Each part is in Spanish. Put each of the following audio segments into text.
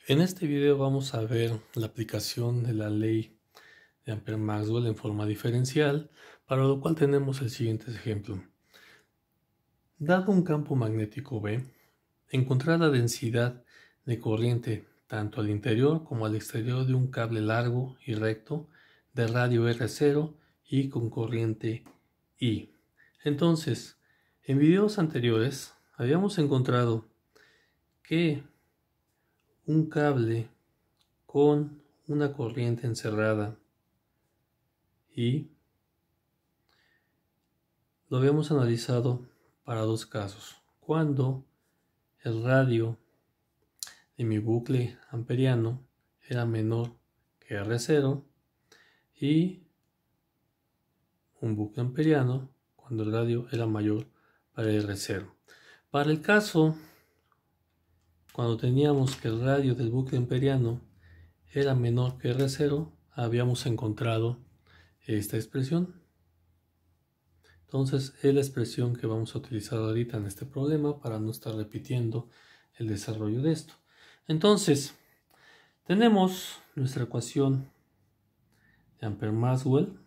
En este video vamos a ver la aplicación de la ley de Ampère-Maxwell en forma diferencial, para lo cual tenemos el siguiente ejemplo. Dado un campo magnético B, encontrar la densidad de corriente tanto al interior como al exterior de un cable largo y recto de radio R0 y con corriente I. Entonces, en videos anteriores habíamos encontrado que un cable con una corriente encerrada y lo habíamos analizado para dos casos: cuando el radio de mi bucle amperiano era menor que R0 y un bucle amperiano cuando el radio era mayor para R0. Para el caso cuando teníamos que el radio del bucle amperiano era menor que R0, habíamos encontrado esta expresión. Entonces es la expresión que vamos a utilizar ahorita en este problema para no estar repitiendo el desarrollo de esto. Entonces tenemos nuestra ecuación de Ampère-Maxwell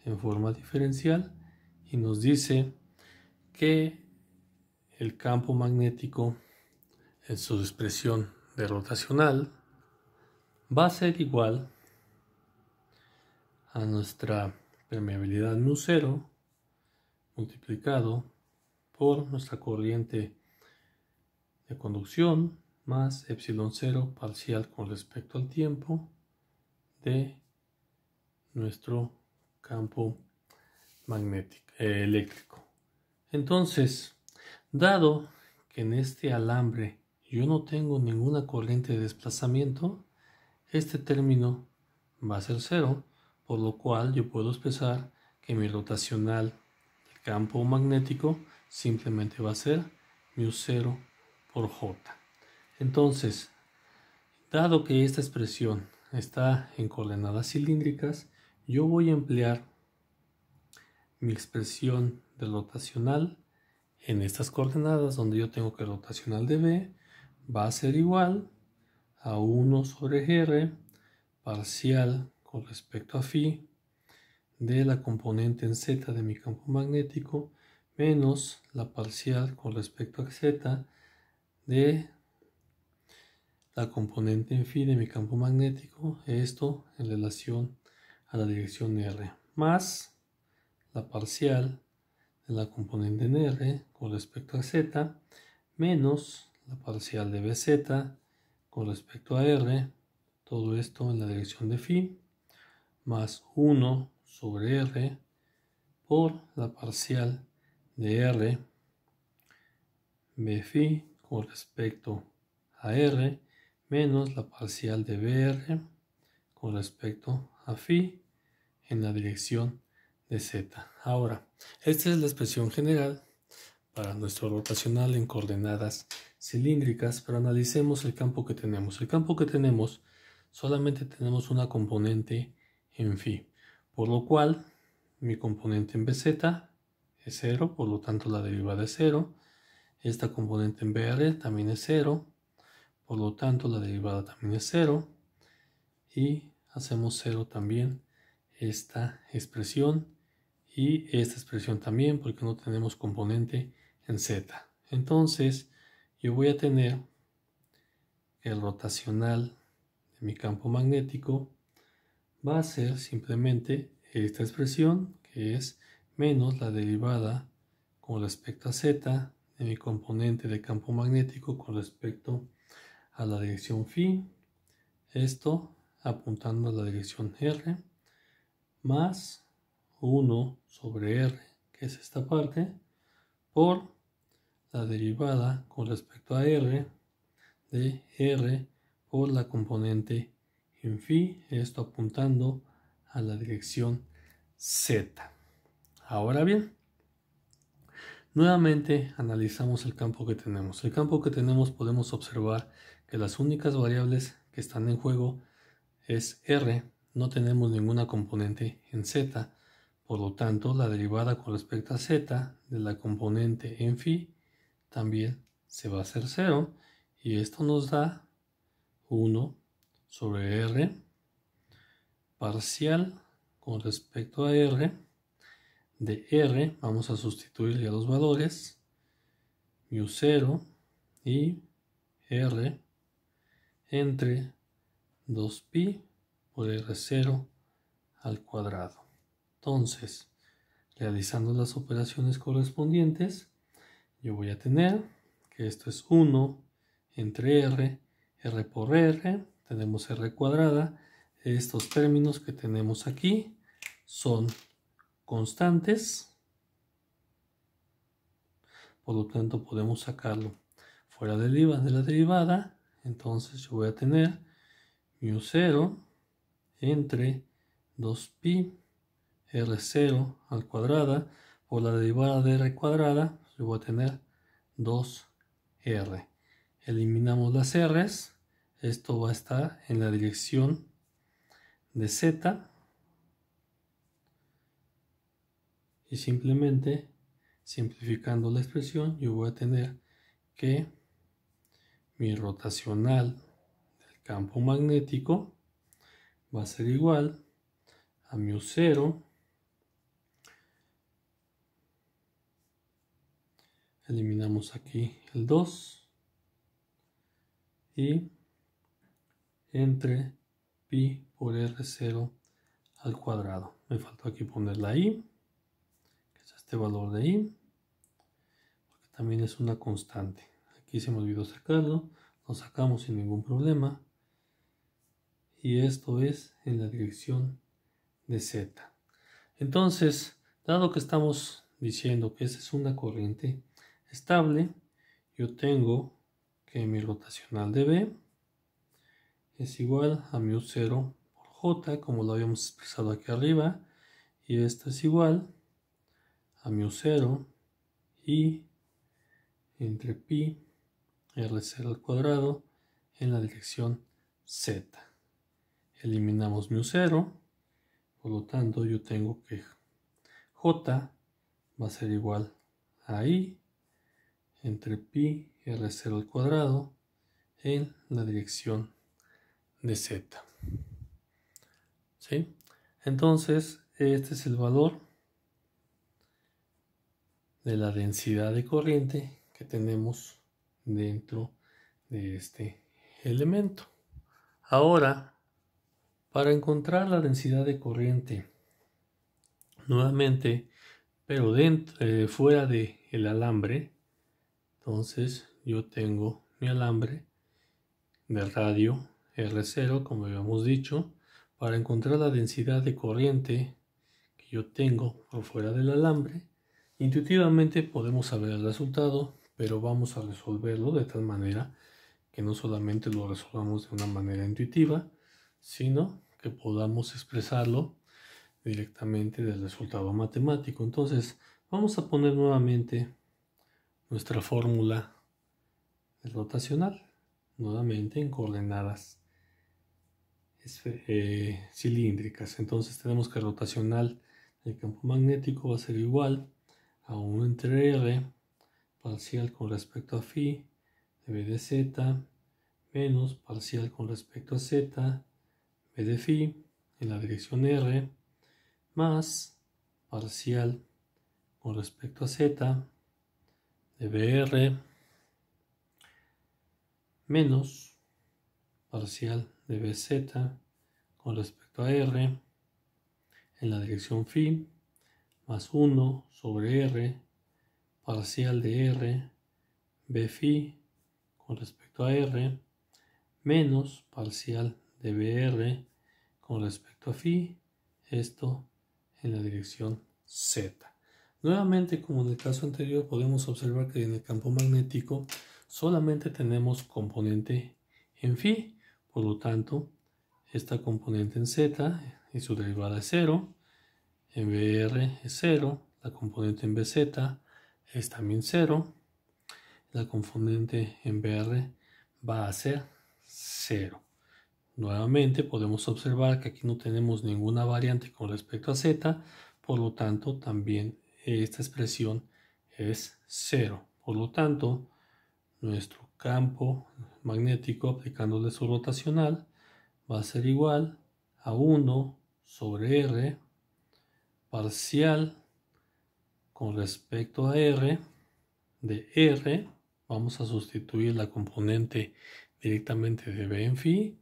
en forma diferencial y nos dice que el campo magnético en su expresión de rotacional va a ser igual a nuestra permeabilidad μ0 multiplicado por nuestra corriente de conducción más epsilon0 parcial con respecto al tiempo de nuestro campo magnético eléctrico. Entonces, dado que en este alambre yo no tengo ninguna corriente de desplazamiento, este término va a ser 0, por lo cual yo puedo expresar que mi rotacional del campo magnético simplemente va a ser μ0 por J. Entonces, dado que esta expresión está en coordenadas cilíndricas, yo voy a emplear mi expresión de rotacional en estas coordenadas, donde yo tengo que rotacional de B va a ser igual a 1 sobre R parcial con respecto a phi de la componente en Z de mi campo magnético menos la parcial con respecto a Z de la componente en phi de mi campo magnético, esto en relación a la dirección R, más la parcial de la componente en R con respecto a Z menos la parcial de BZ con respecto a R, todo esto en la dirección de phi, más 1 sobre R por la parcial de R B phi con respecto a R menos la parcial de BR con respecto a phi en la dirección de Z. Ahora, esta es la expresión general para nuestro rotacional en coordenadas cilíndricas, pero analicemos el campo que tenemos. El campo que tenemos, solamente tenemos una componente en phi, por lo cual mi componente en BZ es 0, por lo tanto la derivada es 0. Esta componente en BR también es 0, por lo tanto la derivada también es 0. Y hacemos 0 también esta expresión y esta expresión también, porque no tenemos componente en Z. Entonces yo voy a tener el rotacional de mi campo magnético va a ser simplemente esta expresión, que es menos la derivada con respecto a Z de mi componente de campo magnético con respecto a la dirección phi, esto apuntando a la dirección R, más 1 sobre R, que es esta parte, por la derivada con respecto a R de R por la componente en phi, esto apuntando a la dirección Z. Ahora bien, nuevamente analizamos el campo que tenemos. El campo que tenemos, podemos observar que las únicas variables que están en juego es R, no tenemos ninguna componente en Z, por lo tanto la derivada con respecto a Z de la componente en phi también se va a hacer 0, y esto nos da 1 sobre R parcial con respecto a R. De R vamos a sustituir ya los valores μ0 y R entre 2pi por R0 al cuadrado. Entonces, realizando las operaciones correspondientes, yo voy a tener que esto es 1 entre R por R, tenemos R cuadrada. Estos términos que tenemos aquí son constantes, por lo tanto podemos sacarlo fuera de la derivada. Entonces yo voy a tener μ0 entre 2pi R0 al cuadrado por la derivada de R cuadrada. Yo voy a tener 2R. Eliminamos las R's. Esto va a estar en la dirección de Z. Y simplemente, simplificando la expresión, yo voy a tener que mi rotacional del campo magnético va a ser igual a μ0 eliminamos aquí el 2 y entre pi por R0 al cuadrado. Me faltó aquí poner la I, que es este valor de I, porque también es una constante. Aquí se me olvidó sacarlo, lo sacamos sin ningún problema. Y esto es en la dirección de Z. Entonces, dado que estamos diciendo que esa es una corriente estable, yo tengo que mi rotacional de B es igual a μ0 por J, como lo habíamos expresado aquí arriba, y esto es igual a μ0 y entre pi R0 al cuadrado en la dirección Z. Eliminamos μ0, por lo tanto yo tengo que J va a ser igual a I entre pi R0 al cuadrado en la dirección de Z. ¿Sí? Entonces, este es el valor de la densidad de corriente que tenemos dentro de este elemento. Ahora, para encontrar la densidad de corriente, nuevamente, pero fuera del alambre, entonces yo tengo mi alambre de radio R0, como habíamos dicho. Para encontrar la densidad de corriente que yo tengo por fuera del alambre, intuitivamente podemos saber el resultado, pero vamos a resolverlo de tal manera que no solamente lo resolvamos de una manera intuitiva, sino que podamos expresarlo directamente del resultado matemático. Entonces vamos a poner nuevamente nuestra fórmula del rotacional, nuevamente en coordenadas cilíndricas. Entonces tenemos que el rotacional del campo magnético va a ser igual a 1 entre R parcial con respecto a phi de B de Z menos parcial con respecto a Z B de phi en la dirección R más parcial con respecto a Z de BR menos parcial de BZ con respecto a R en la dirección phi más 1 sobre R parcial de R B phi con respecto a R menos parcial de BR con respecto a phi, esto en la dirección Z. Nuevamente, como en el caso anterior, podemos observar que en el campo magnético solamente tenemos componente en phi, por lo tanto, esta componente en Z y su derivada es 0, en BR es 0, la componente en BZ es también 0, la componente en BR va a ser 0. Nuevamente podemos observar que aquí no tenemos ninguna variante con respecto a Z, por lo tanto también esta expresión es 0. Por lo tanto, nuestro campo magnético aplicándole su rotacional va a ser igual a 1 sobre R parcial con respecto a R de R. Vamos a sustituir la componente directamente de B en phi,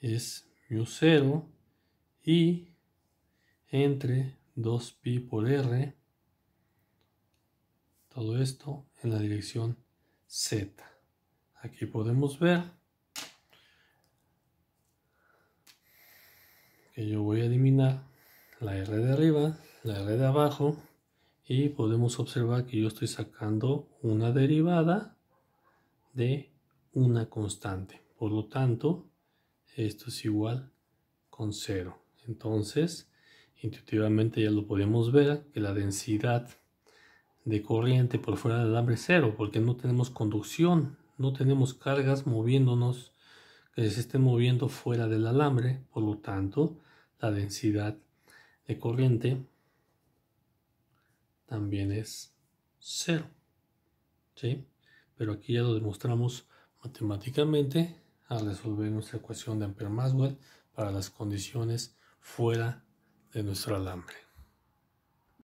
es μ0 y entre 2pi por R, todo esto en la dirección Z. Aquí podemos ver que yo voy a eliminar la R de arriba, la R de abajo, y podemos observar que yo estoy sacando una derivada de una constante. Por lo tanto, esto es igual con 0. Entonces, intuitivamente ya lo podemos ver que la densidad de corriente por fuera del alambre es 0, porque no tenemos conducción, no tenemos cargas moviéndonos que se estén moviendo fuera del alambre. Por lo tanto, la densidad de corriente también es 0. ¿Sí? Pero aquí ya lo demostramos matemáticamente al resolver nuestra ecuación de Ampère-Maxwell para las condiciones fuera de nuestro alambre.